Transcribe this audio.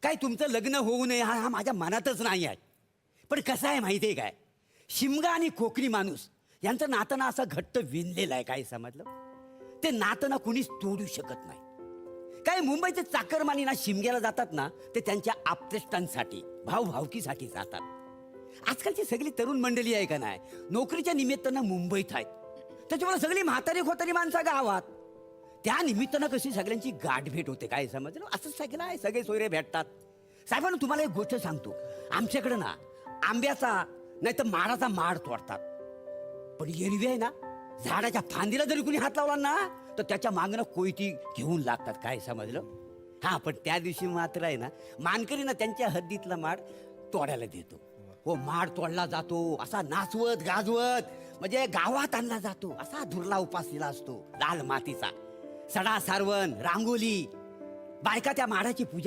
काय तुमचं लग्न होऊ नये हा माझ्या मनातच नाही आहे. पण कसं आहे माहिती आहे काय, शिमगा आणि कोकणी माणूस यांचं नातं ना असं घट्ट विणलेलं आहे. काय समजलं, ते नातं ना कुणीच तोडू शकत नाही. काय मुंबईचे चाकरमानी ना शिमग्याला जातात ना, ते त्यांच्या आपतेष्टांसाठी भावभावकीसाठी जातात. आजकालची सगळी तरुण मंडळी आहे का नाही, नोकरीच्या निमित्तानं मुंबईत आहेत. त्याच्यामुळे सगळी म्हातारी खोतारी माणसं गावात, त्या निमित्तानं कशी सगळ्यांची गाठभेट होते. काय समजलं, असं सगळं आहे, सगळे सोयरे भेटतात. साहेबांना तुम्हाला एक गोष्ट सांगतो, आमच्याकडे ना आंब्याचा नाही तर माडाचा माड तोडतात, पण एरवी आहे ना झाडाच्या फांदीला जरी कुणी हात लावला ना तर त्याच्या मागणं कोयती घेऊन लागतात. काय समजलं. हा, पण त्या दिवशी मात्र आहे ना मानकरी ना त्यांच्या हद्दीतला माड तोडायला देतो. हो, माड तोडला जातो असा नाचवत गाजवत, म्हणजे गावात आणला जातो. असा धुरला उपासलेला असतो, लाल मातीचा सडा सारवण रांगोली. बायका त्या माडाची पूजा